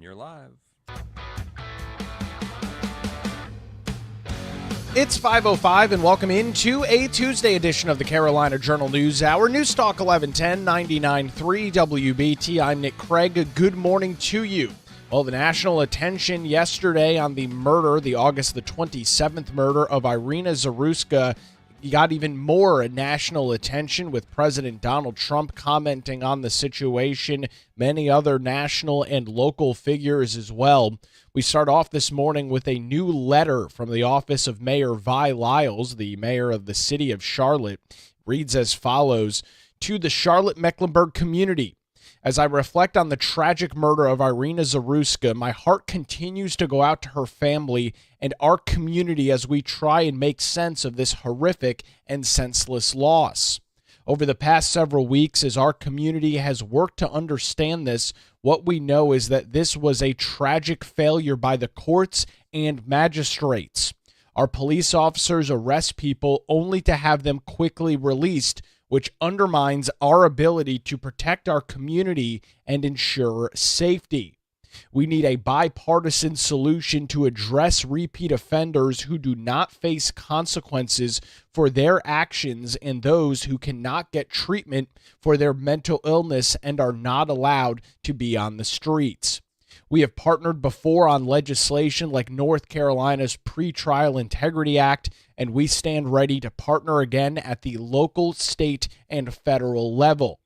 you're live. It's 5:05 and welcome into a Tuesday edition of the Carolina Journal News Hour. News Talk 1110 99.3 WBT. I'm Nick Craig. Good morning to you. Well, the national attention yesterday on the murder, the August the 27th murder of Irina Zaruska, got even more national attention with President Donald Trump commenting on the situation, many other national and local figures as well. We start off this morning with a new letter from the office of Mayor Vi Lyles, the mayor of the city of Charlotte. It reads as follows: to the Charlotte-Mecklenburg community. As I reflect on the tragic murder of Irina Zaruska, my heart continues to go out to her family and our community as we try and make sense of this horrific and senseless loss. Over the past several weeks, as our community has worked to understand this, what we know is that this was a tragic failure by the courts and magistrates. Our police officers arrest people only to have them quickly released, which undermines our ability to protect our community and ensure safety. We need a bipartisan solution to address repeat offenders who do not face consequences for their actions and those who cannot get treatment for their mental illness and are not allowed to be on the streets. We have partnered before on legislation like North Carolina's Pretrial Integrity Act, and we stand ready to partner again at the local, state, and federal level.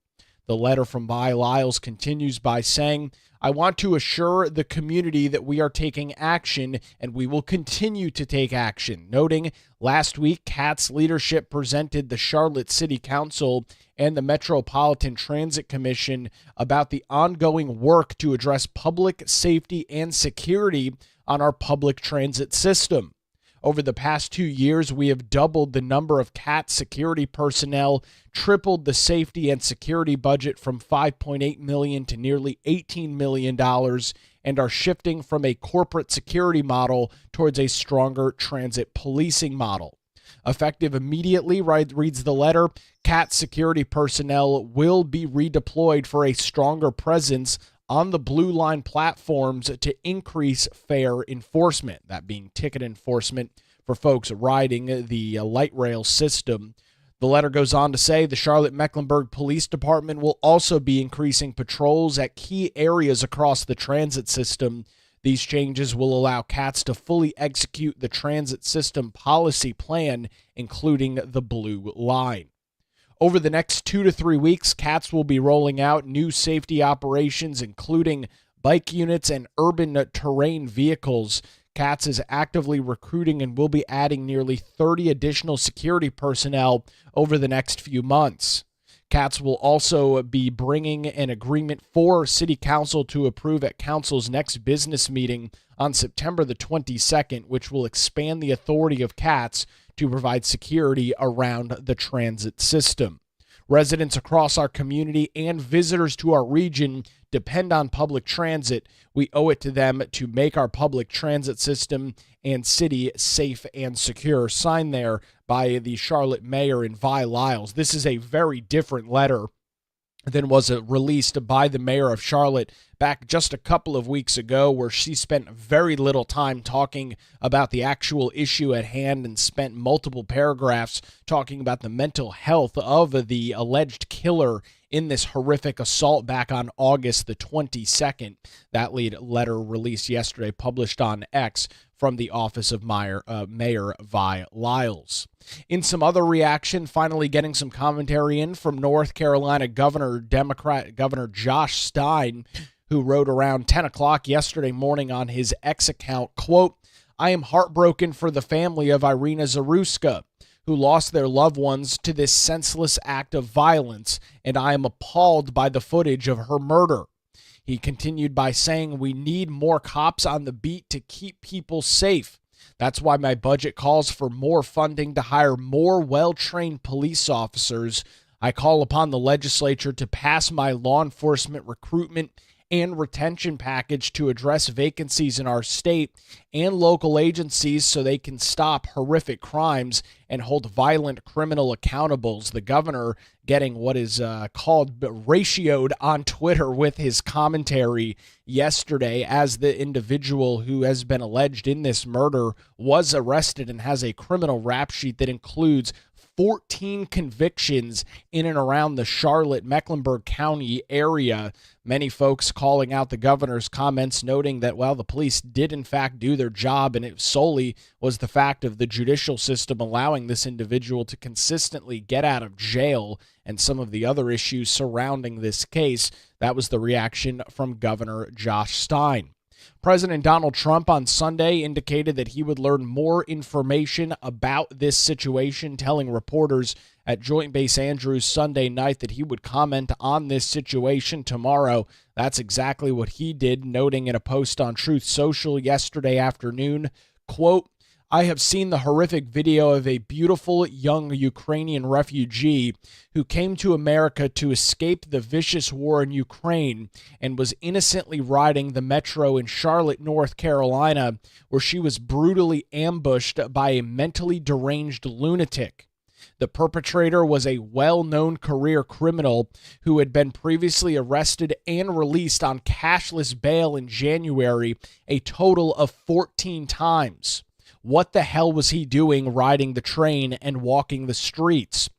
The letter from Vi Lyles continues by saying, I want to assure the community that we are taking action and we will continue to take action, noting last week CAT's leadership presented the Charlotte City Council and the Metropolitan Transit Commission about the ongoing work to address public safety and security on our public transit system. Over the past 2 years, we have doubled the number of CAT security personnel, tripled the safety and security budget from $5.8 million to nearly $18 million, and are shifting from a corporate security model towards a stronger transit policing model. Effective immediately, reads the letter, CAT security personnel will be redeployed for a stronger presence on the Blue Line platforms to increase fare enforcement, that being ticket enforcement for folks riding the light rail system. The letter goes on to say the Charlotte-Mecklenburg Police Department will also be increasing patrols at key areas across the transit system. These changes will allow CATS to fully execute the transit system policy plan, including the Blue Line. Over the next 2 to 3 weeks, CATS will be rolling out new safety operations, including bike units and urban terrain vehicles. CATS is actively recruiting and will be adding nearly 30 additional security personnel over the next few months. CATS will also be bringing an agreement for City Council to approve at Council's next business meeting on September the 22nd, which will expand the authority of CATS to provide security around the transit system. Residents across our community and visitors to our region depend on public transit. We owe it to them to make our public transit system and city safe and secure. Signed there by the Charlotte Mayor and Vi Lyles. This is a very different letter than was released by the mayor of Charlotte back just a couple of weeks ago, where she spent very little time talking about the actual issue at hand and spent multiple paragraphs talking about the mental health of the alleged killer in this horrific assault back on August the 22nd. That lead letter released yesterday, published on X from the office of Mayor Vi Lyles. In some other reaction, finally getting some commentary in from North Carolina Democrat Governor Josh Stein, who wrote around 10 o'clock yesterday morning on his X account, quote, I am heartbroken for the family of Irina Zaruska, who lost their loved ones to this senseless act of violence, and I am appalled by the footage of her murder. He continued by saying, we need more cops on the beat to keep people safe. That's why my budget calls for more funding to hire more well-trained police officers. I call upon the legislature to pass my law enforcement recruitment and retention package to address vacancies in our state and local agencies so they can stop horrific crimes and hold violent criminal accountables. The governor getting what is called ratioed on Twitter with his commentary yesterday, as the individual who has been alleged in this murder was arrested and has a criminal rap sheet that includes 14 convictions in and around the Charlotte-Mecklenburg County area. Many folks calling out the governor's comments, noting that, well, the police did in fact do their job, and it solely was the fact of the judicial system allowing this individual to consistently get out of jail and some of the other issues surrounding this case. That was the reaction from Governor Josh Stein. President Donald Trump on Sunday indicated that he would learn more information about this situation, telling reporters at Joint Base Andrews Sunday night that he would comment on this situation tomorrow. That's exactly what he did, noting in a post on Truth Social yesterday afternoon, quote, "I have seen the horrific video of a beautiful young Ukrainian refugee who came to America to escape the vicious war in Ukraine and was innocently riding the metro in Charlotte, North Carolina, where she was brutally ambushed by a mentally deranged lunatic. The perpetrator was a well-known career criminal who had been previously arrested and released on cashless bail in January, a total of 14 times. What the hell was he doing riding the train and walking the streets?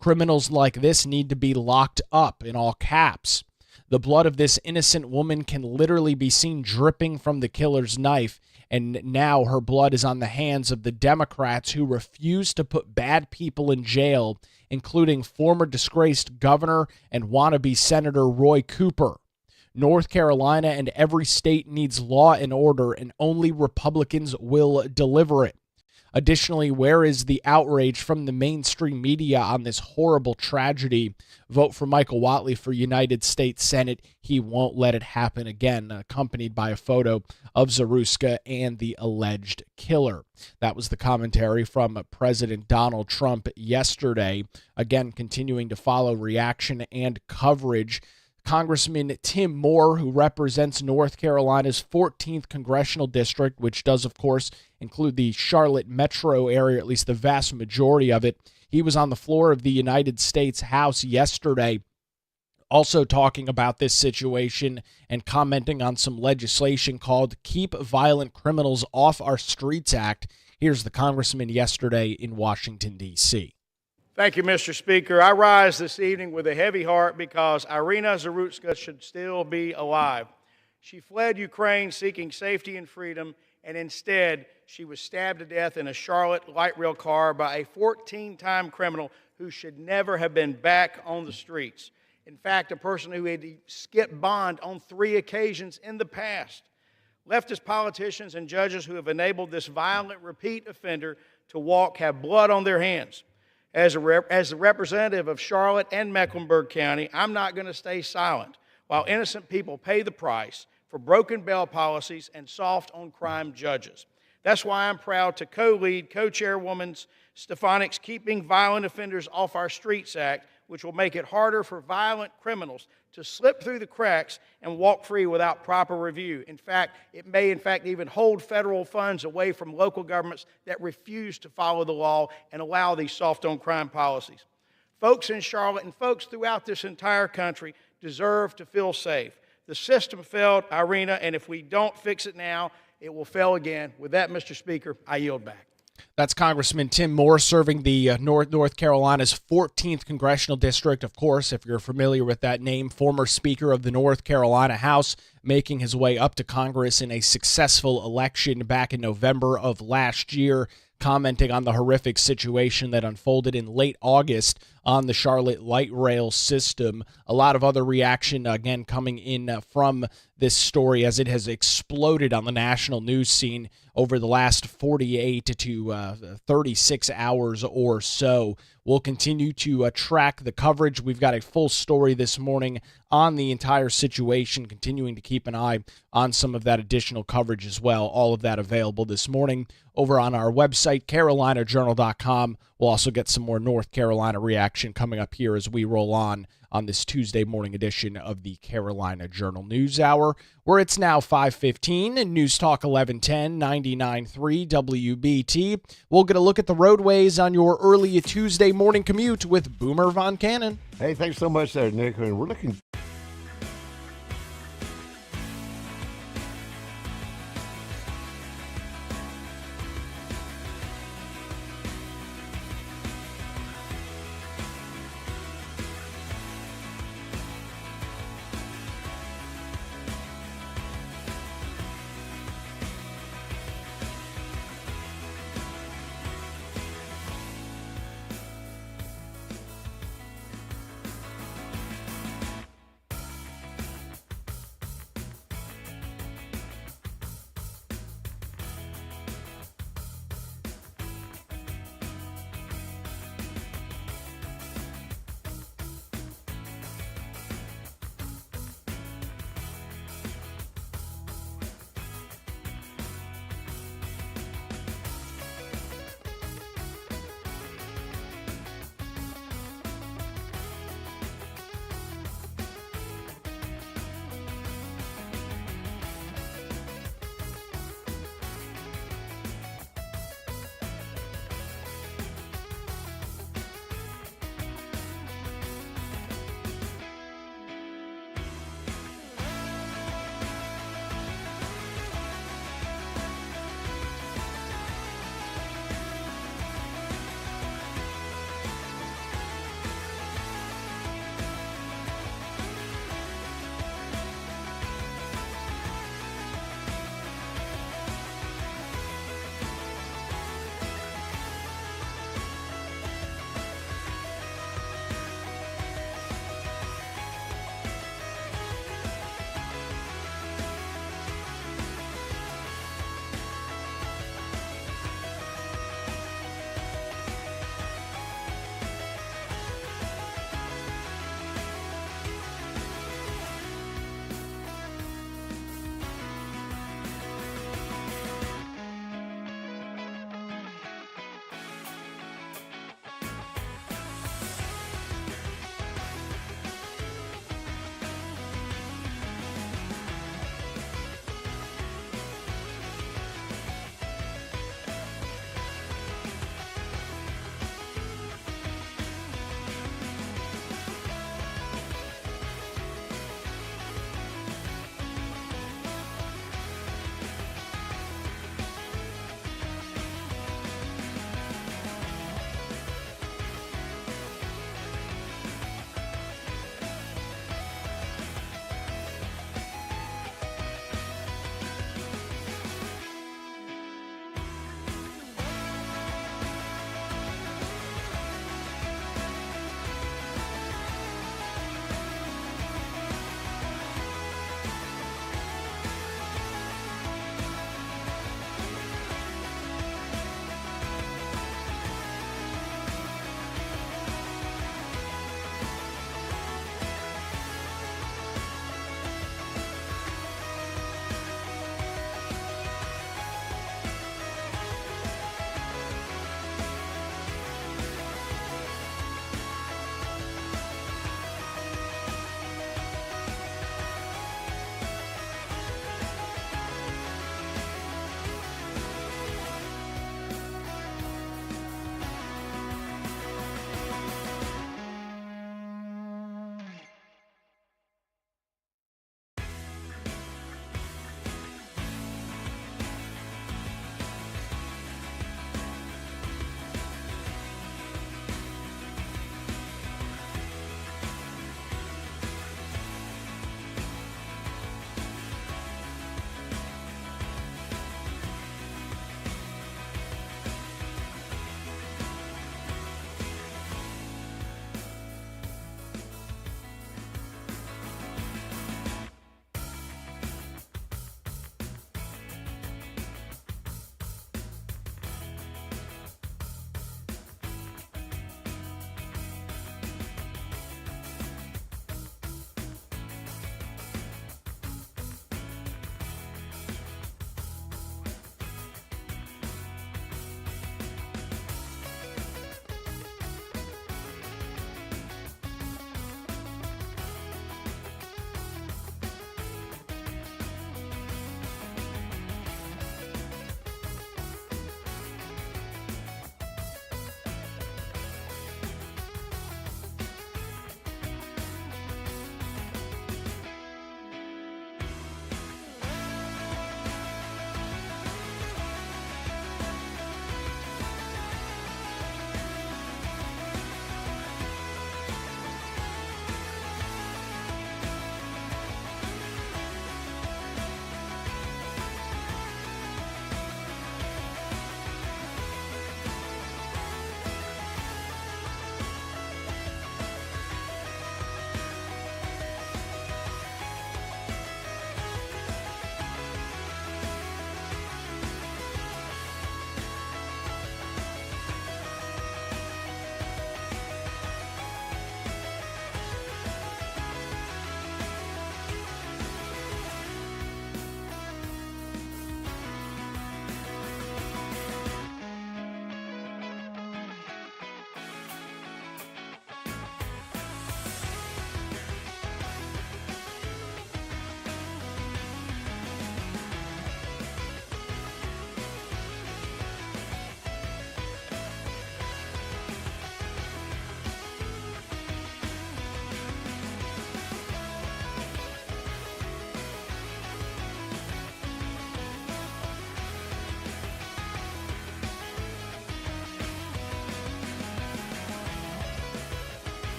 Criminals like this need to be locked up," in all caps. The blood of this innocent woman can literally be seen dripping from the killer's knife, and now her blood is on the hands of the Democrats who refuse to put bad people in jail, including former disgraced governor and wannabe Senator Roy Cooper. North Carolina and every state needs law and order, and only Republicans will deliver it. Additionally, where is the outrage from the mainstream media on this horrible tragedy? Vote for Michael Whatley for United States Senate. He won't let it happen again, accompanied by a photo of Zaruska and the alleged killer. That was the commentary from President Donald Trump yesterday. Again, continuing to follow reaction and coverage. Congressman Tim Moore, who represents North Carolina's 14th congressional district, which does, of course, include the Charlotte metro area, at least the vast majority of it. He was on the floor of the United States House yesterday, also talking about this situation and commenting on some legislation called Keep Violent Criminals Off Our Streets Act. Here's the congressman yesterday in Washington, D.C. Thank you, Mr. Speaker. I rise this evening with a heavy heart because Irina Zarutska should still be alive. She fled Ukraine seeking safety and freedom, and instead she was stabbed to death in a Charlotte light rail car by a 14-time criminal who should never have been back on the streets. In fact, a person who had skipped bond on 3 occasions in the past. Leftist politicians and judges who have enabled this violent repeat offender to walk have blood on their hands. As the representative of Charlotte and Mecklenburg County, I'm not going to stay silent while innocent people pay the price for broken bail policies and soft-on-crime judges. That's why I'm proud to co-lead co-chairwoman Stefanik's Keeping Violent Offenders Off Our Streets Act, which will make it harder for violent criminals to slip through the cracks and walk free without proper review. In fact, it may even hold federal funds away from local governments that refuse to follow the law and allow these soft-on-crime policies. Folks in Charlotte and folks throughout this entire country deserve to feel safe. The system failed Irina, and if we don't fix it now, it will fail again. With that, Mr. Speaker, I yield back. That's Congressman Tim Moore serving the North Carolina's 14th congressional district. Of course, if you're familiar with that name, former Speaker of the North Carolina House, making his way up to Congress in a successful election back in November of last year, commenting on the horrific situation that unfolded in late August on the Charlotte light rail system. A lot of other reaction, again, coming in from this story as it has exploded on the national news scene over the last 48 to 36 hours or so. We'll continue to track the coverage. We've got a full story this morning on the entire situation, continuing to keep an eye on some of that additional coverage as well. All of that available this morning over on our website, carolinajournal.com. We'll also get some more North Carolina reaction action coming up here as we roll on this Tuesday morning edition of the Carolina Journal News Hour, where it's now 5:15 and News Talk 1110 99.3 WBT. We'll get a look at the roadways on your early Tuesday morning commute with Boomer Von Cannon. Hey, thanks so much there, Nick. And we're looking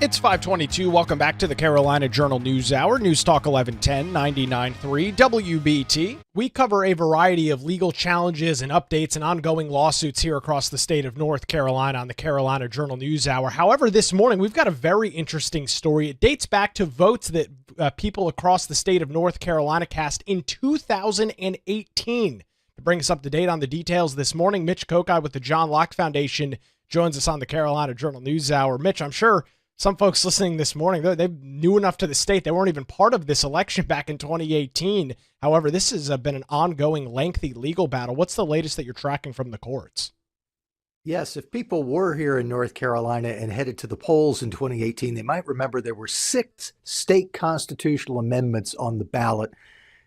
It's 522. Welcome back to the Carolina Journal News Hour. News Talk 1110, 99.3 WBT. We cover a variety of legal challenges and updates and ongoing lawsuits here across the state of North Carolina on the Carolina Journal News Hour. However, this morning we've got a very interesting story. It dates back to votes that people across the state of North Carolina cast in 2018. To bring us up to date on the details this morning, Mitch Kokai with the John Locke Foundation joins us on the Carolina Journal News Hour. Mitch, I'm sure some folks listening this morning, they knew enough to the state. They weren't even part of this election back in 2018. However, this has been an ongoing, lengthy legal battle. What's the latest that you're tracking from the courts? Yes, if people were here in North Carolina and headed to the polls in 2018, they might remember there were 6 state constitutional amendments on the ballot.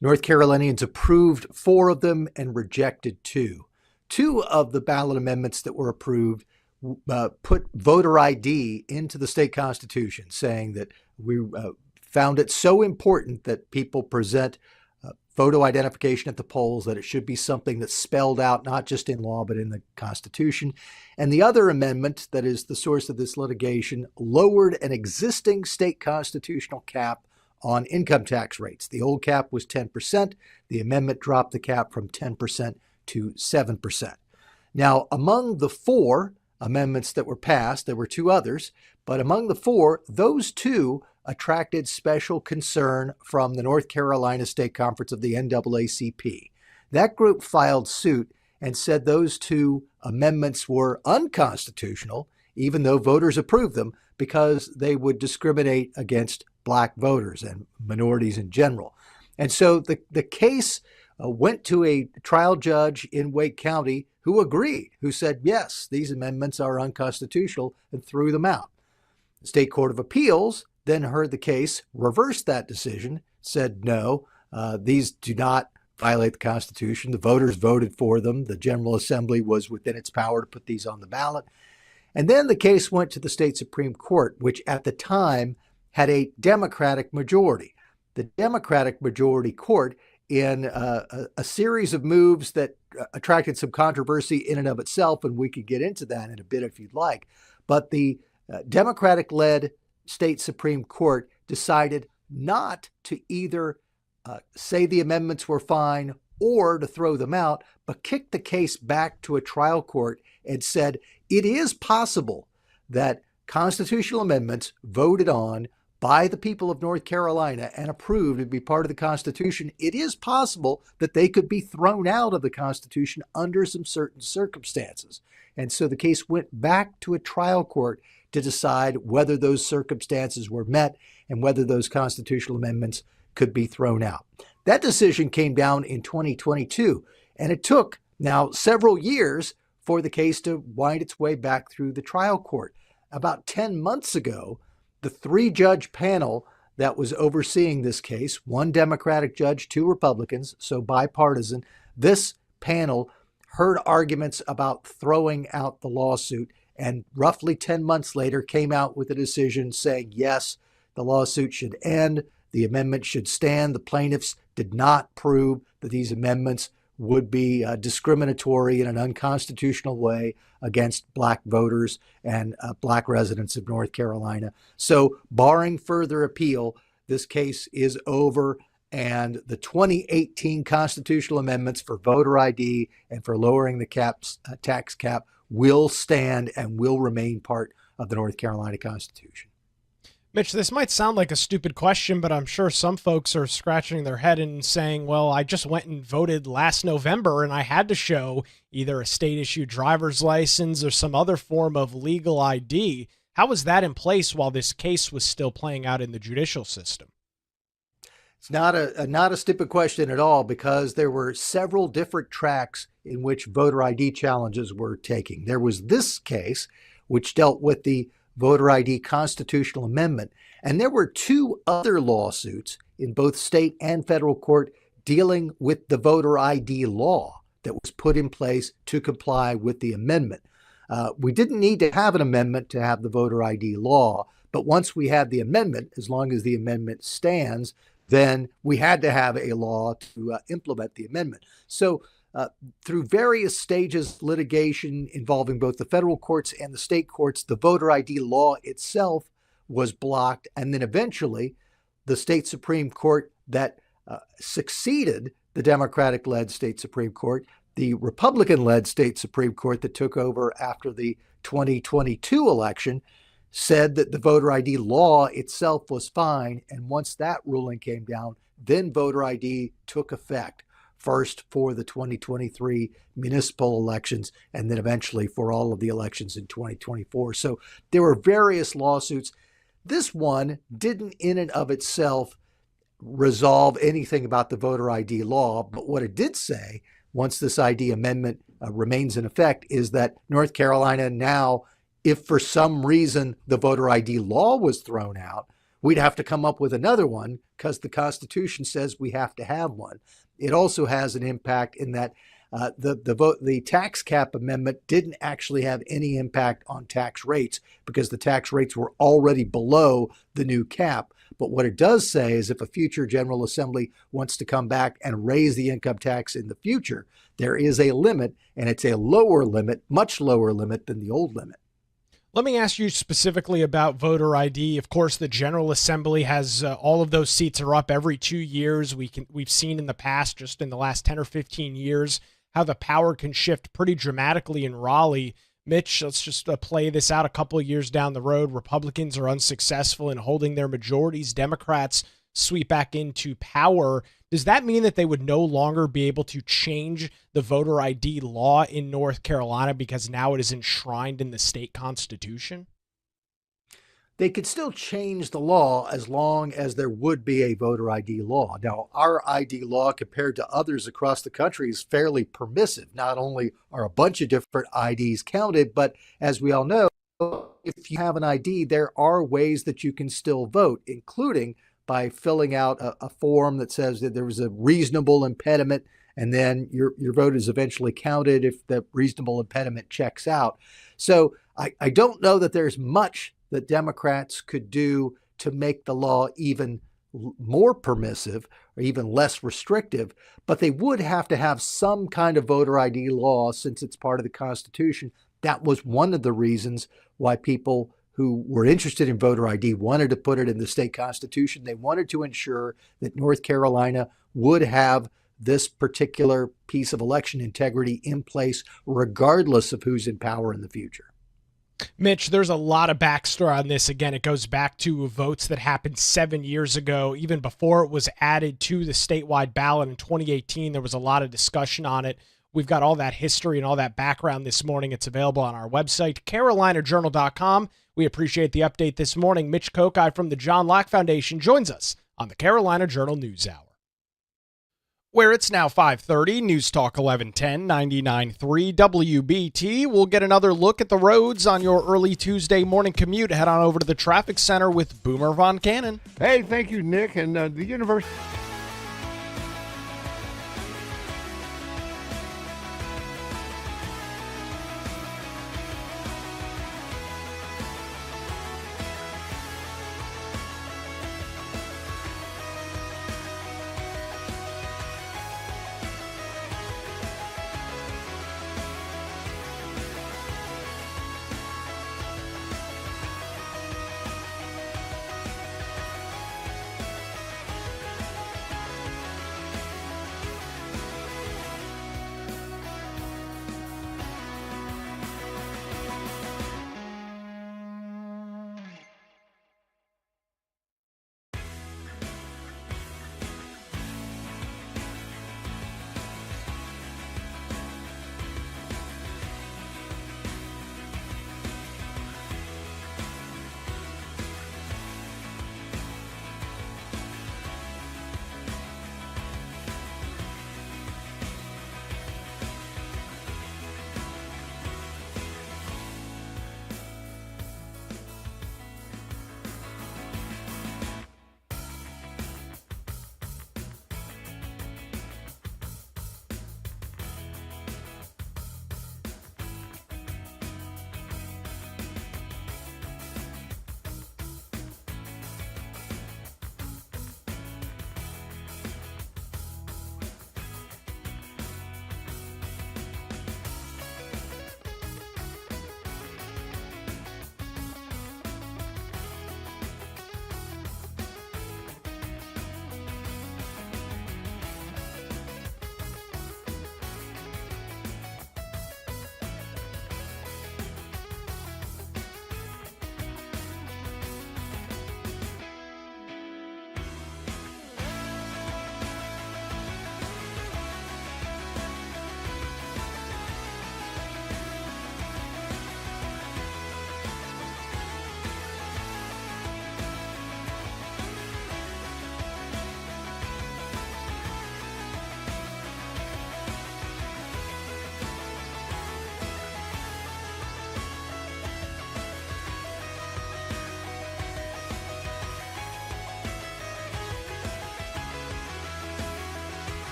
North Carolinians approved 4 of them and rejected 2. 2 of the ballot amendments that were approved put voter ID into the state constitution, saying that we found it so important that people present photo identification at the polls that it should be something that's spelled out not just in law but in the Constitution. And the other amendment that is the source of this litigation lowered an existing state constitutional cap on income tax rates. The old cap was 10%. The amendment dropped the cap from 10% to 7%. Now, among the 4 amendments that were passed, there were 2 others, but among the 4, those 2 attracted special concern from the North Carolina State Conference of the NAACP. That group filed suit and said those 2 amendments were unconstitutional, even though voters approved them, because they would discriminate against Black voters and minorities in general. And so the case went to a trial judge in Wake County who agreed, who said, yes, these amendments are unconstitutional, and threw them out. The State Court of Appeals then heard the case, reversed that decision, said, no, these do not violate the Constitution. The voters voted for them. The General Assembly was within its power to put these on the ballot. And then the case went to the state Supreme Court, which at the time had a Democratic majority. The Democratic majority court, in a series of moves that attracted some controversy in and of itself, and we could get into that in a bit if you'd like. But the Democratic-led state Supreme Court decided not to either say the amendments were fine or to throw them out, but kicked the case back to a trial court and said it is possible that constitutional amendments voted on by the people of North Carolina and approved to be part of the Constitution, it is possible that they could be thrown out of the Constitution under some certain circumstances. And so the case went back to a trial court to decide whether those circumstances were met and whether those constitutional amendments could be thrown out. That decision came down in 2022, and it took now several years for the case to wind its way back through the trial court. About 10 months ago, the 3-judge panel that was overseeing this case, 1 Democratic judge, 2 Republicans, so bipartisan, this panel heard arguments about throwing out the lawsuit, and roughly 10 months later came out with a decision saying, yes, the lawsuit should end, the amendment should stand. The plaintiffs did not prove that these amendments would be discriminatory in an unconstitutional way against Black voters and Black residents of North Carolina. So barring further appeal, this case is over, and the 2018 constitutional amendments for voter ID and for lowering the tax cap will stand and will remain part of the North Carolina Constitution. Mitch, this might sound like a stupid question, but I'm sure some folks are scratching their head and saying, well, I just went and voted last November and I had to show either a state-issued driver's license or some other form of legal ID. How was that in place while this case was still playing out in the judicial system? It's not a stupid question at all, because there were several different tracks in which voter ID challenges were taking. There was this case, which dealt with the voter ID constitutional amendment. And there were 2 other lawsuits in both state and federal court dealing with the voter ID law that was put in place to comply with the amendment. We didn't need to have an amendment to have the voter ID law, but once we had the amendment, as long as the amendment stands, then we had to have a law to implement the amendment. So through various stages of litigation involving both the federal courts and the state courts, the voter ID law itself was blocked. And then eventually, the state Supreme Court that succeeded the Democratic-led state Supreme Court, the Republican-led state Supreme Court that took over after the 2022 election, said that the voter ID law itself was fine. And once that ruling came down, then voter ID took effect, first for the 2023 municipal elections, and then eventually for all of the elections in 2024. So there were various lawsuits. This one didn't in and of itself resolve anything about the voter ID law, but what it did say, once this ID amendment remains in effect, is that North Carolina now, if for some reason the voter ID law was thrown out, we'd have to come up with another one because the Constitution says we have to have one. It also has an impact in that the tax cap amendment didn't actually have any impact on tax rates because the tax rates were already below the new cap. But what it does say is if a future General Assembly wants to come back and raise the income tax in the future, there is a limit, and it's a lower limit, much lower limit than the old limit. Let me ask you specifically about voter ID. Of course, the General Assembly has all of those seats are up every 2 years. We've seen in the past, just in the last 10 or 15 years, how the power can shift pretty dramatically in Raleigh. Mitch, let's just play this out a couple of years down the road. Republicans are unsuccessful in holding their majorities. Democrats sweep back into power. Does that mean that they would no longer be able to change the voter ID law in North Carolina because now it is enshrined in the state constitution? They could still change the law as long as there would be a voter ID law. Now, our ID law compared to others across the country is fairly permissive. Not only are a bunch of different IDs counted, but as we all know, if you have an ID, there are ways that you can still vote, including by filling out a form that says that there was a reasonable impediment, and then your vote is eventually counted if the reasonable impediment checks out. So I don't know that there's much that Democrats could do to make the law even more permissive or even less restrictive, but they would have to have some kind of voter ID law since it's part of the Constitution. That was one of the reasons why people who were interested in voter ID wanted to put it in the state constitution. They wanted to ensure that North Carolina would have this particular piece of election integrity in place, regardless of who's in power in the future. Mitch, there's a lot of backstory on this. Again, it goes back to votes that happened 7 years ago, even before it was added to the statewide ballot in 2018. There was a lot of discussion on it. We've got all that history and all that background this morning. It's available on our website, carolinajournal.com. We appreciate the update this morning. Mitch Kokai from the John Locke Foundation joins us on the Carolina Journal News Hour. Where it's now 5:30, News Talk 1110, 99.3 WBT. We'll get another look at the roads on your early Tuesday morning commute. Head on over to the traffic center with Boomer Von Cannon. Hey, thank you, Nick. And the University.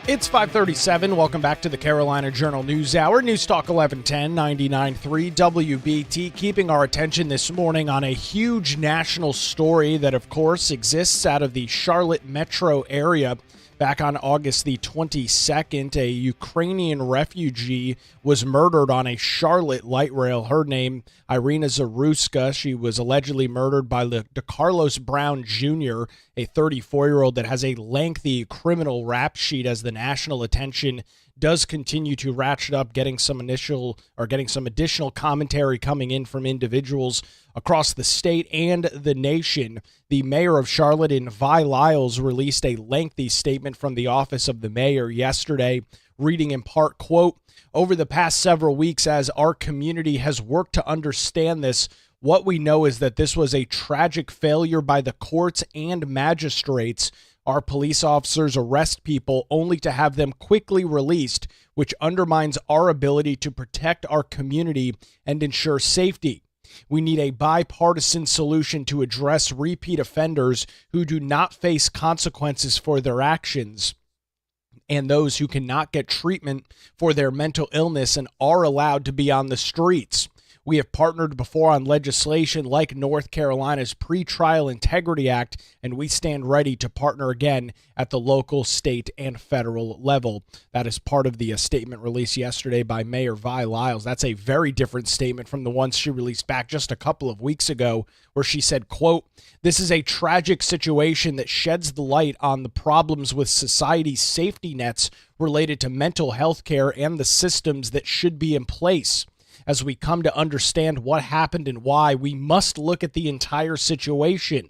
It's 5:37. Welcome back to the Carolina Journal News Hour. News Talk 1110, 99.3 WBT. Keeping our attention this morning on a huge national story that, of course, exists out of the Charlotte metro area. Back on August the 22nd, a Ukrainian refugee was murdered on a Charlotte light rail. Her name, Irina Zaruska. She was allegedly murdered by DeCarlos Brown Jr., a 34-year-old that has a lengthy criminal rap sheet as the national attention does continue to ratchet up, getting some additional commentary coming in from individuals across the state and the nation. The mayor of Charlotte, Vi Lyles, released a lengthy statement from the office of the mayor yesterday, reading in part, quote, "Over the past several weeks, as our community has worked to understand this, what we know is that this was a tragic failure by the courts and magistrates. Our police officers arrest people only to have them quickly released, which undermines our ability to protect our community and ensure safety. We need a bipartisan solution to address repeat offenders who do not face consequences for their actions, and those who cannot get treatment for their mental illness and are allowed to be on the streets. We have partnered before on legislation like North Carolina's Pretrial Integrity Act, and we stand ready to partner again at the local, state, and federal level." That is part of the statement released yesterday by Mayor Vi Lyles. That's a very different statement from the ones she released back just a couple of weeks ago, where she said, quote, "This is a tragic situation that sheds the light on the problems with society's safety nets related to mental health care and the systems that should be in place. As we come to understand what happened and why, we must look at the entire situation.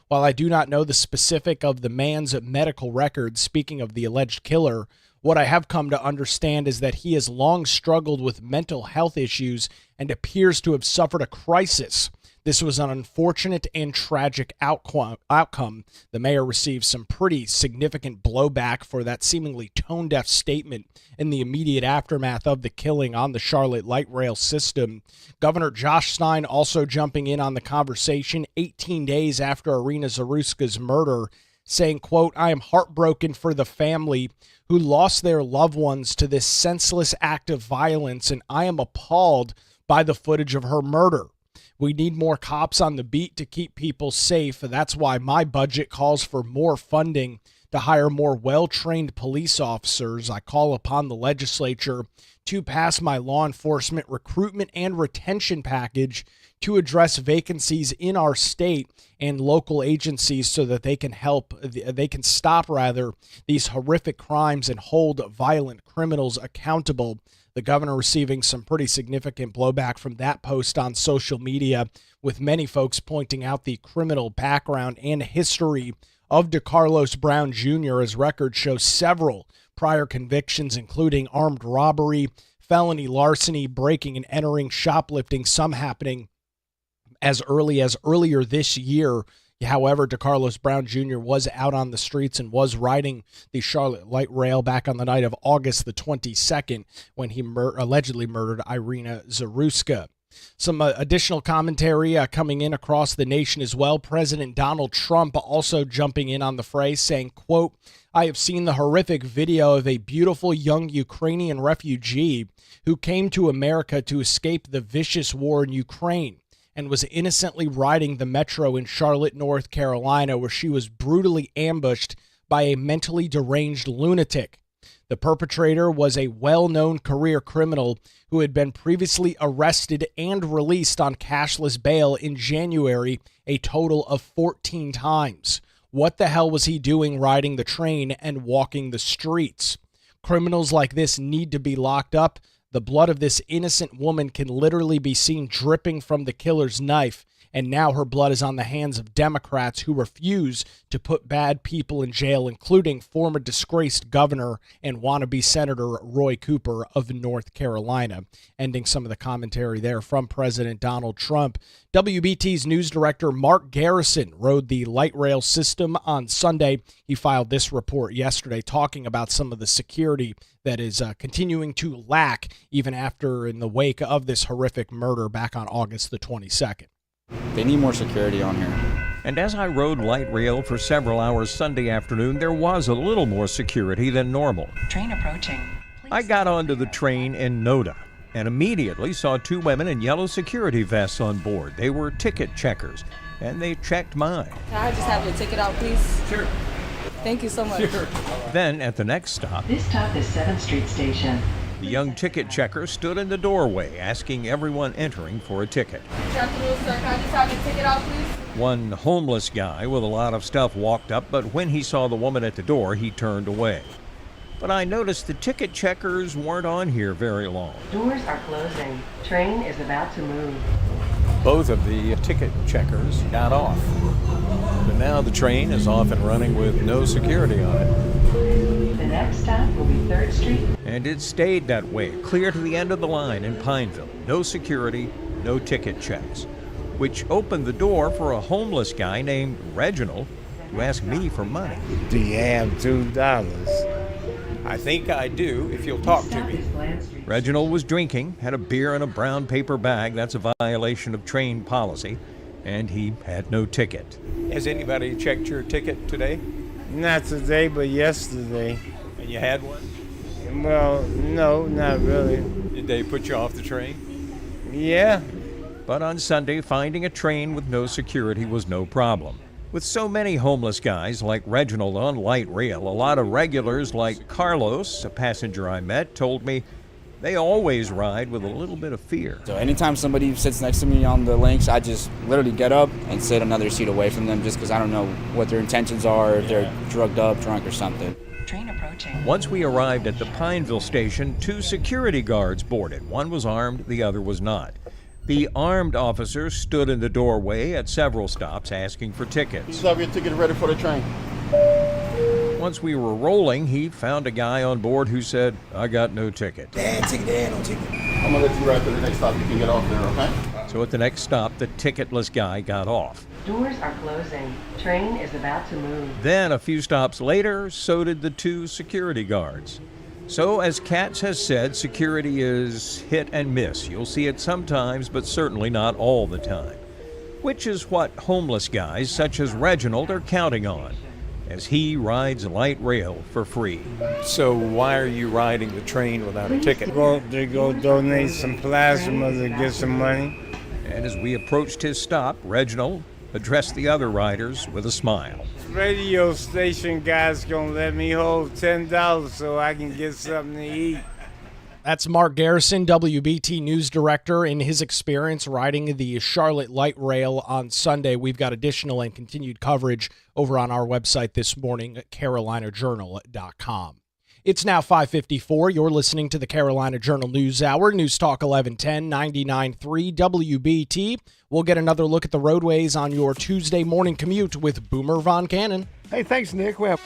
While I do not know the specific of the man's medical records," speaking of the alleged killer, "what I have come to understand is that he has long struggled with mental health issues and appears to have suffered a crisis. This was an unfortunate and tragic outcome." The mayor received some pretty significant blowback for that seemingly tone-deaf statement in the immediate aftermath of the killing on the Charlotte light rail system. Governor Josh Stein also jumping in on the conversation 18 days after Irina Zaruska's murder, saying, quote, "I am heartbroken for the family who lost their loved ones to this senseless act of violence, and I am appalled by the footage of her murder. We need more cops on the beat to keep people safe. That's why my budget calls for more funding to hire more well-trained police officers. I call upon the legislature to pass my law enforcement recruitment and retention package to address vacancies in our state and local agencies so that they can stop these horrific crimes and hold violent criminals accountable." The governor receiving some pretty significant blowback from that post on social media, with many folks pointing out the criminal background and history of DeCarlos Brown Jr. His record shows several prior convictions, including armed robbery, felony larceny, breaking and entering, shoplifting, some happening as early as earlier this year. However, DeCarlos Brown Jr. was out on the streets and was riding the Charlotte light rail back on the night of August the 22nd when he allegedly murdered Irina Zaruska. Some additional commentary coming in across the nation as well. President Donald Trump also jumping in on the fray, saying, quote, "I have seen the horrific video of a beautiful young Ukrainian refugee who came to America to escape the vicious war in Ukraine and was innocently riding the metro in Charlotte, North Carolina, where she was brutally ambushed by a mentally deranged lunatic. The perpetrator was a well-known career criminal who had been previously arrested and released on cashless bail in January a total of 14 times. What the hell was he doing riding the train and walking the streets? Criminals like this need to be locked up. The blood of this innocent woman can literally be seen dripping from the killer's knife, and now her blood is on the hands of Democrats who refuse to put bad people in jail, including former disgraced governor and wannabe Senator Roy Cooper of North Carolina." Ending some of the commentary there from President Donald Trump. WBT's news director Mark Garrison rode the light rail system on Sunday. He filed this report yesterday talking about some of the security that is continuing to lack even after in the wake of this horrific murder back on August the 22nd. They need more security on here. And as I rode light rail for several hours Sunday afternoon, there was a little more security than normal. Train approaching. I got onto the train in Noda and immediately saw two women in yellow security vests on board. They were ticket checkers, and they checked mine. Can I just have your ticket out, please? Sure. Thank you so much. Sure. Then, at the next stop, This stop is 7th Street Station. the young ticket checker stood in the doorway asking everyone entering for a ticket. Good afternoon, sir. Can I just have your ticket out, please? One homeless guy with a lot of stuff walked up, but when he saw the woman at the door, he turned away. But I noticed the ticket checkers weren't on here very long. Doors are closing. Train is about to move. Both of the ticket checkers got off. But now the train is off and running with no security on it. The next stop will be 3rd Street. And it stayed that way, clear to the end of the line in Pineville. No security, no ticket checks, which opened the door for a homeless guy named Reginald to ask me for money. Do you have $2? I think I do, if you'll talk to me. Reginald was drinking, had a beer in a brown paper bag. That's a violation of train policy. And he had no ticket. Has anybody checked your ticket today? Not today, but yesterday. And you had one? Well, no, not really. Did they put you off the train? Yeah. But on Sunday, finding a train with no security was no problem. With so many homeless guys like Reginald on light rail, a lot of regulars like Carlos, a passenger I met, told me they always ride with a little bit of fear. So anytime somebody sits next to me on the links, I just literally get up and sit another seat away from them just because I don't know what their intentions are, if they're drugged up, drunk, or something. Train approaching. Once we arrived at the Pineville station, two security guards boarded. One was armed, the other was not. The armed officer stood in the doorway at several stops asking for tickets. You have your ticket ready for the train. Once we were rolling, he found a guy on board who said, "I got no ticket." I'm gonna let you ride to the next stop. You can get off there, okay? So at the next stop, the ticketless guy got off. Doors are closing. Train is about to move. Then a few stops later, so did the two security guards. So, as Katz has said, security is hit and miss. You'll see it sometimes, but certainly not all the time. Which is what homeless guys such as Reginald are counting on, as he rides light rail for free. So why are you riding the train without a ticket? They go donate some plasma to get some money. And as we approached his stop, Reginald addressed the other riders with a smile. Radio station guys gonna let me hold $10 so I can get something to eat. That's Mark Garrison, WBT News Director, in his experience riding the Charlotte Light Rail on Sunday. We've got additional and continued coverage over on our website this morning at carolinajournal.com. It's now 5:54. You're listening to the Carolina Journal News Hour, News Talk 1110, 99.3 WBT. We'll get another look at the roadways on your Tuesday morning commute with Boomer Von Cannon. Hey, thanks, Nick. Well,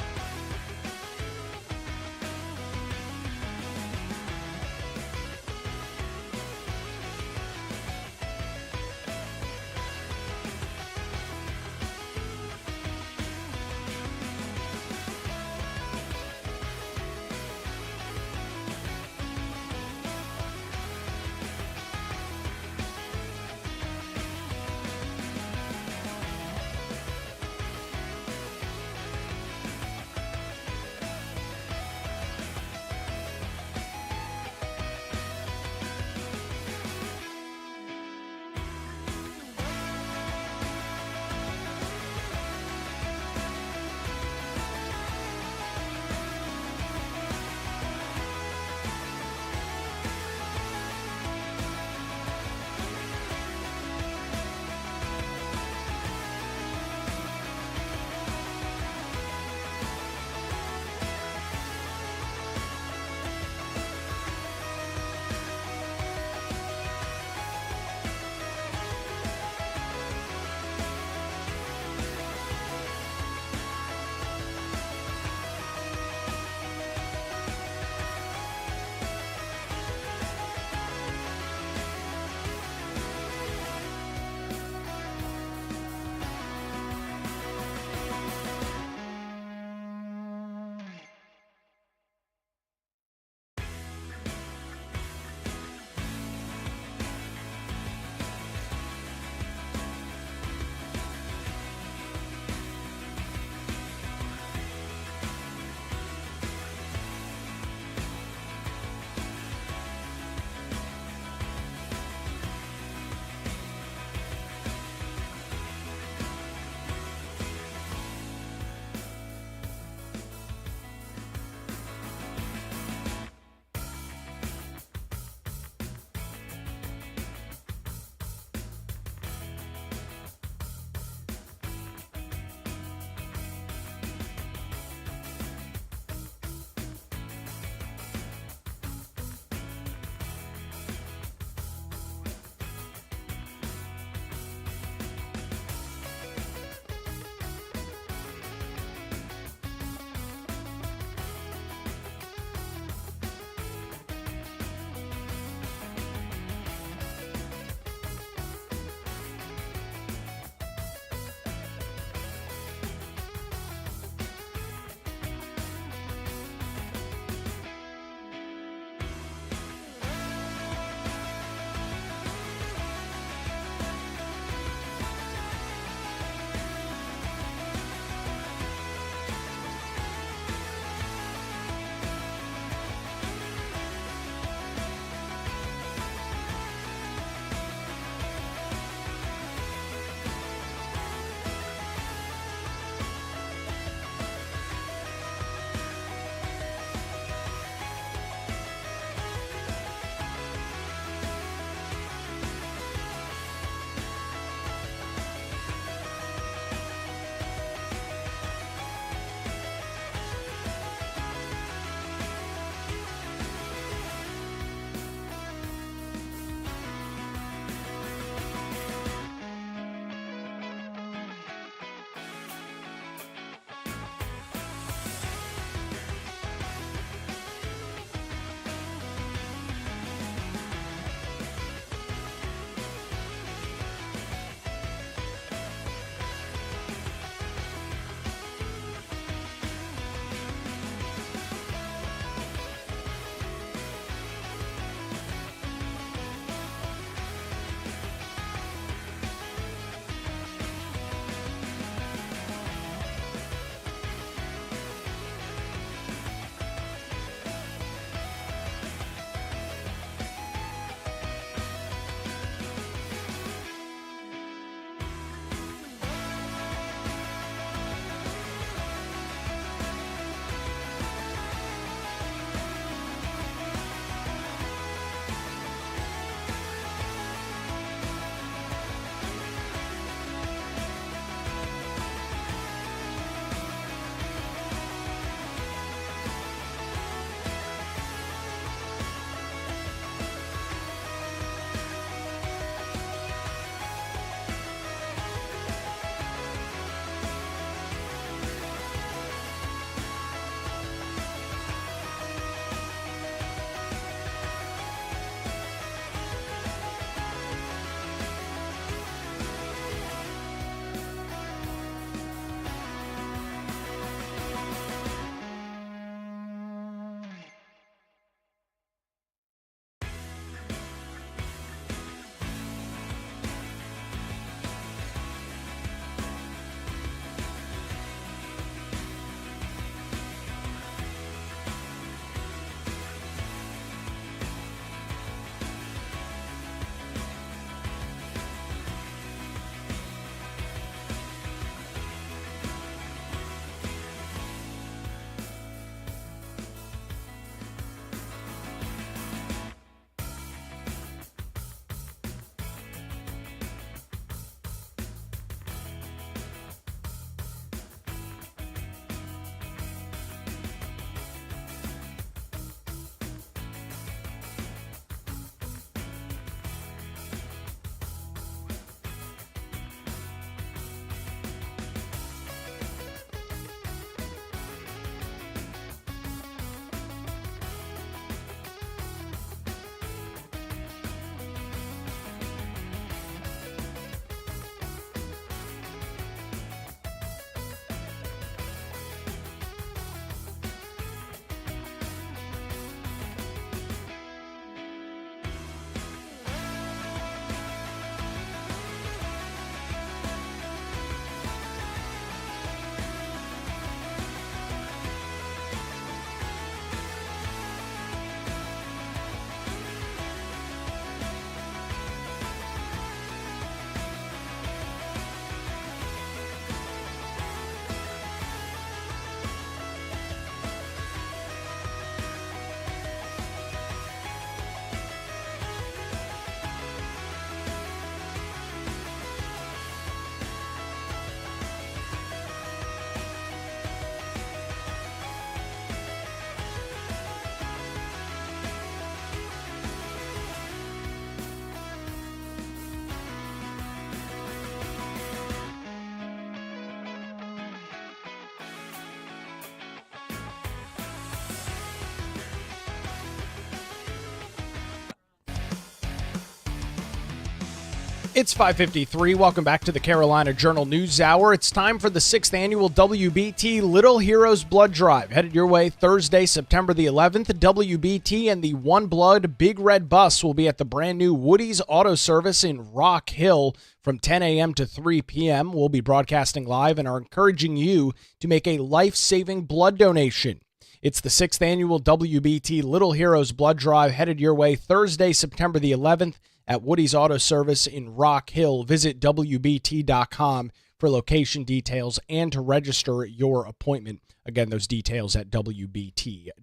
It's 5:53. Welcome back to the Carolina Journal News Hour. It's time for the 6th annual WBT Little Heroes Blood Drive. Headed your way Thursday, September the 11th. WBT and the One Blood Big Red Bus will be at the brand new Woody's Auto Service in Rock Hill from 10 a.m. to 3 p.m. We'll be broadcasting live and are encouraging you to make a life-saving blood donation. It's the 6th annual WBT Little Heroes Blood Drive headed your way Thursday, September the 11th. At Woody's Auto Service in Rock Hill. Visit WBT.com for location details and to register your appointment. Again, those details at WBT.com.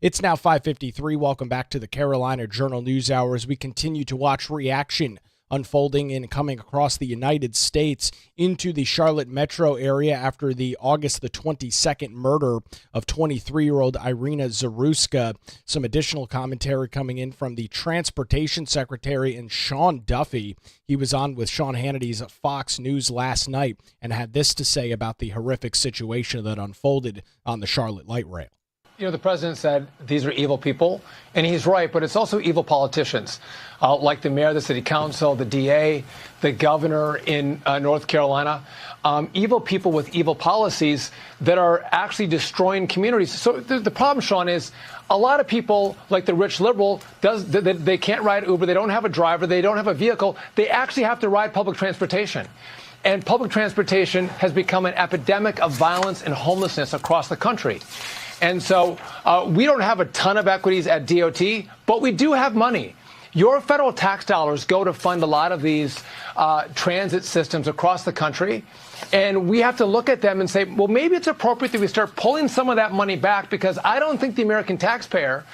It's now 5:53. Welcome back to the Carolina Journal News Hour as we continue to watch reaction unfolding and coming across the United States into the Charlotte metro area after the August the 22nd murder of 23-year-old Irina Zaruska. Some additional commentary coming in from the Transportation Secretary and Sean Duffy. He was on with Sean Hannity's Fox News last night and had this to say about the horrific situation that unfolded on the Charlotte light rail. You know, the president said these are evil people, and he's right, but it's also evil politicians, like the mayor, the city council, the DA, the governor in North Carolina, evil people with evil policies that are actually destroying communities. So the problem, Sean, is a lot of people, like the rich liberal, they can't ride Uber, they don't have a driver, they don't have a vehicle, they actually have to ride public transportation. And public transportation has become an epidemic of violence and homelessness across the country. And so we don't have a ton of equities at DOT, but we do have money. Your federal tax dollars go to fund a lot of these transit systems across the country. And we have to look at them and say, well, maybe it's appropriate that we start pulling some of that money back, because I don't think the American taxpayer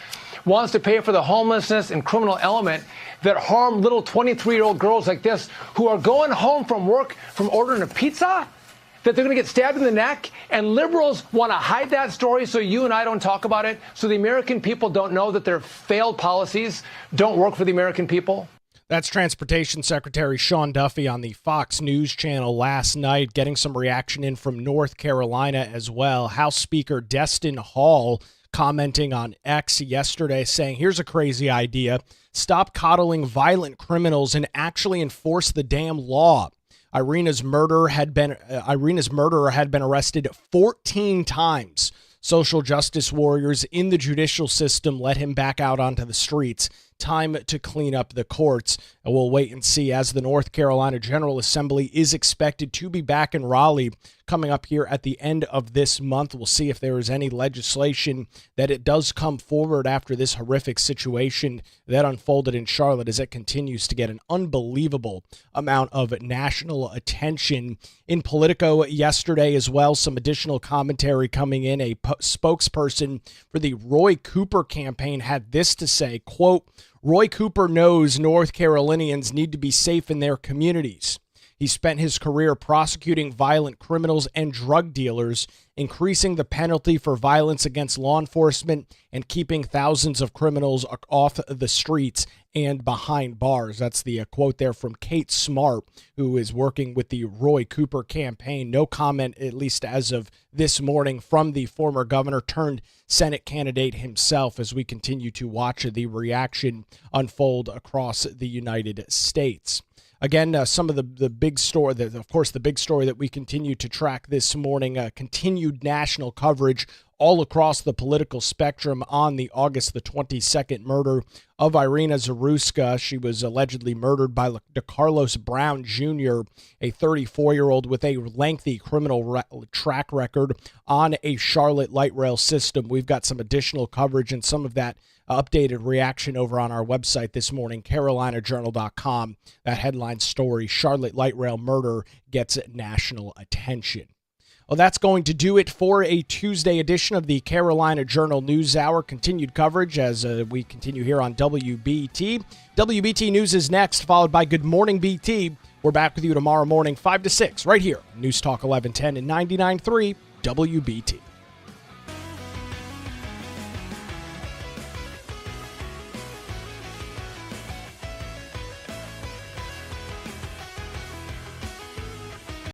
wants to pay for the homelessness and criminal element that harm little 23-year-old girls like this who are going home from work from ordering a pizza, that they're going to get stabbed in the neck, and liberals want to hide that story so you and I don't talk about it, so the American people don't know that their failed policies don't work for the American people? That's Transportation Secretary Sean Duffy on the Fox News channel last night, getting some reaction in from North Carolina as well. House Speaker Destin Hall commenting on X yesterday, saying, here's a crazy idea. Stop coddling violent criminals and actually enforce the damn law. Irina's murderer had been arrested 14 times. Social justice warriors in the judicial system let him back out onto the streets. Time to clean up the courts. And we'll wait and see as the North Carolina General Assembly is expected to be back in Raleigh coming up here at the end of this month. We'll see if there is any legislation that it does come forward after this horrific situation that unfolded in Charlotte, as it continues to get an unbelievable amount of national attention. In Politico yesterday as well, some additional commentary coming in. A spokesperson for the Roy Cooper campaign had this to say, quote, Roy Cooper knows North Carolinians need to be safe in their communities. He spent his career prosecuting violent criminals and drug dealers, increasing the penalty for violence against law enforcement, and keeping thousands of criminals off the streets and behind bars. That's the quote there from Kate Smart, who is working with the Roy Cooper campaign. No comment, at least as of this morning, from the former governor turned Senate candidate himself, as we continue to watch the reaction unfold across the United States. Again, some of the big story, of course, the big story that we continue to track this morning, continued national coverage all across the political spectrum on the August the 22nd murder of Irina Zaruska. She was allegedly murdered by DeCarlos Brown Jr., a 34-year-old with a lengthy criminal track record on a Charlotte light rail system. We've got some additional coverage and some of that updated reaction over on our website this morning, carolinajournal.com. That headline story, Charlotte light rail murder gets national attention. Well, that's going to do it for a Tuesday edition of the Carolina Journal News Hour. Continued coverage as we continue here on WBT. WBT News is next, followed by Good Morning BT. We're back with you tomorrow morning, 5 to 6, right here, News Talk 1110 and 99.3 WBT.